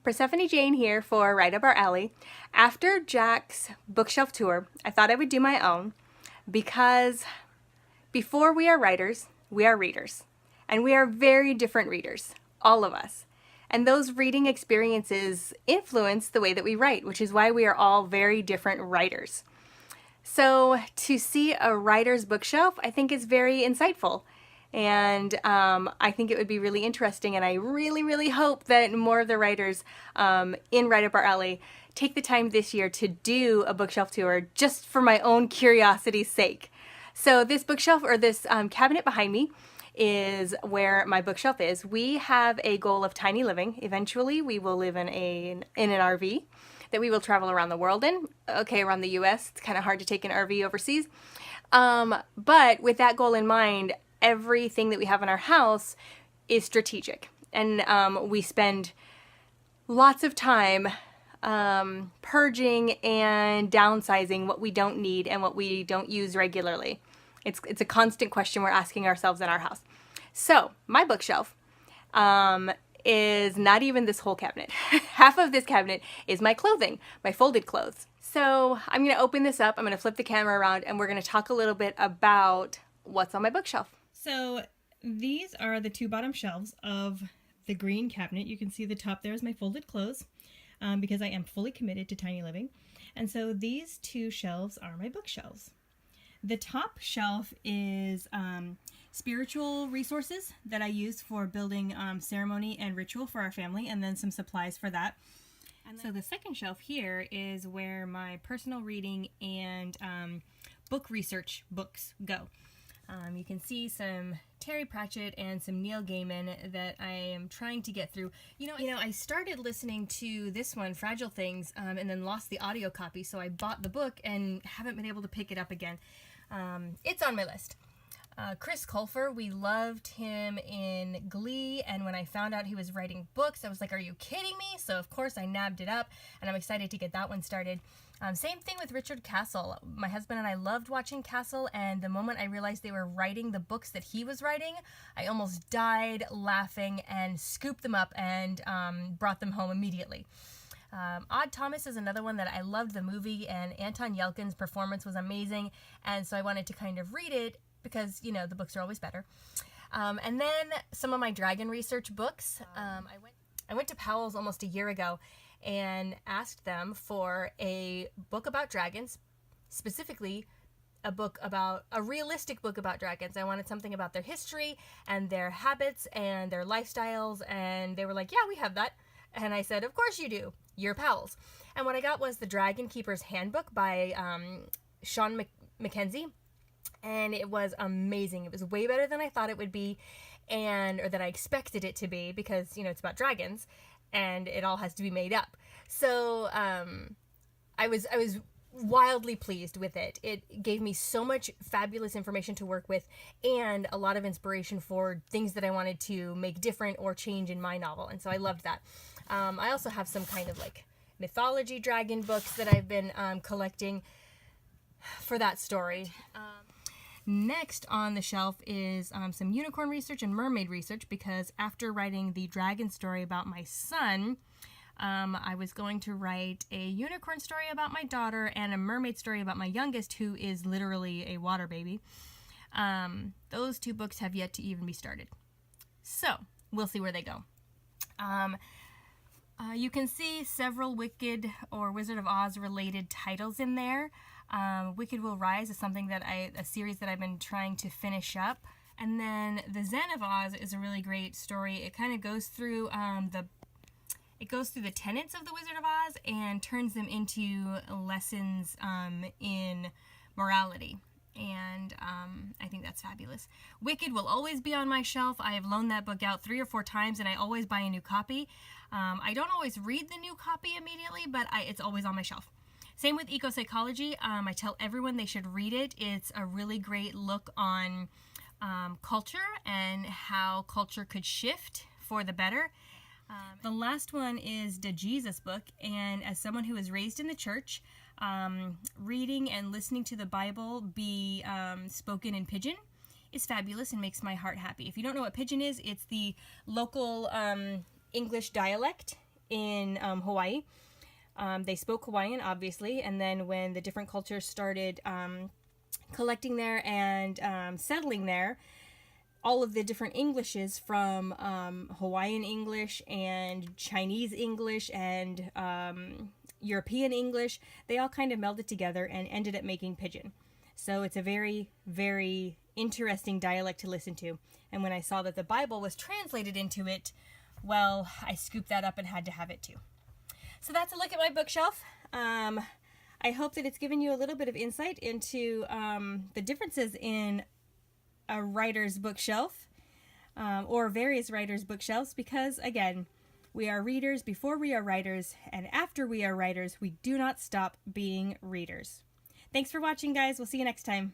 Persephone Jane here for Right Up Our Alley. After Jack's bookshelf tour, I thought I would do my own because before we are writers, we are readers. And we are very different readers, all of us. And those reading experiences influence the way that we write, which is why we are all very different writers. So to see a writer's bookshelf, I think is very insightful. And I think it would be really interesting, and I really, really hope that more of the writers in Right Up Our Alley take the time this year to do a bookshelf tour just for my own curiosity's sake. So this bookshelf, or this cabinet behind me, is where my bookshelf is. We have a goal of tiny living. Eventually, we will live in an RV that we will travel around the world in. Okay, around the U.S. It's kind of hard to take an RV overseas. But with that goal in mind, everything that we have in our house is strategic. And we spend lots of time purging and downsizing what we don't need and what we don't use regularly. It's a constant question we're asking ourselves in our house. So my bookshelf is not even this whole cabinet. Half of this cabinet is my clothing, my folded clothes. So I'm going to open this up, I'm going to flip the camera around, and we're going to talk a little bit about what's on my bookshelf. So these are the two bottom shelves of the green cabinet. You can see the top there is my folded clothes because I am fully committed to tiny living. And so these two shelves are my bookshelves. The top shelf is spiritual resources that I use for building ceremony and ritual for our family, and then some supplies for that. And so the second shelf here is where my personal reading and book research books go. You can see some Terry Pratchett and some Neil Gaiman that I am trying to get through. You know, I started listening to this one, Fragile Things, and then lost the audio copy, so I bought the book and haven't been able to pick it up again. It's on my list. Chris Colfer, we loved him in Glee, and when I found out he was writing books, I was like, are you kidding me? So of course I nabbed it up, and I'm excited to get that one started. Same thing with Richard Castle. My husband and I loved watching Castle, and the moment I realized they were writing the books that he was writing, I almost died laughing and scooped them up and brought them home immediately. Odd Thomas is another one that I loved the movie, and Anton Yelkin's performance was amazing, and so I wanted to kind of read it because, you know, the books are always better. And then some of my dragon research books. I went to Powell's almost a year ago and asked them for a book about dragons, specifically a realistic book about dragons. I wanted something about their history and their habits and their lifestyles, and they were like, yeah, we have that. And I said, of course you do. You're Powell's. And what I got was the Dragon Keeper's Handbook by Sean Mackenzie. And it was amazing. It was way better than I thought it would be, or that I expected it to be, because, you know, it's about dragons and it all has to be made up. So I was wildly pleased with it. It gave me so much fabulous information to work with and a lot of inspiration for things that I wanted to make different or change in my novel. And so I loved that. I also have some kind of like mythology dragon books that I've been collecting for that story. Next on the shelf is some unicorn research and mermaid research, because after writing the dragon story about my son, I was going to write a unicorn story about my daughter and a mermaid story about my youngest, who is literally a water baby. Those two books have yet to even be started. So we'll see where they go. You can see several Wicked or Wizard of Oz related titles in there. Wicked Will Rise is something that a series that I've been trying to finish up. And then The Zen of Oz is a really great story. It kind of goes through the tenets of the Wizard of Oz and turns them into lessons in morality. And I think that's fabulous. Wicked will always be on my shelf. I have loaned that book out 3 or 4 times, and I always buy a new copy. I don't always read the new copy immediately, but it's always on my shelf. Same with Eco-Psychology. I tell everyone they should read it. It's a really great look on culture and how culture could shift for the better. The last one is the Jesus book, and as someone who was raised in the church, reading and listening to the Bible be spoken in Pidgin is fabulous and makes my heart happy. If you don't know what Pidgin is, it's the local English dialect in Hawaii. They spoke Hawaiian, obviously, and then when the different cultures started collecting there and settling there, all of the different Englishes from Hawaiian English and Chinese English and European English, they all kind of melded together and ended up making Pidgin. So it's a very, very interesting dialect to listen to. And when I saw that the Bible was translated into it, well, I scooped that up and had to have it too. So that's a look at my bookshelf. I hope that it's given you a little bit of insight into the differences in a writer's bookshelf or various writers' bookshelves, because again, we are readers before we are writers, and after we are writers, we do not stop being readers. Thanks for watching, guys. We'll see you next time.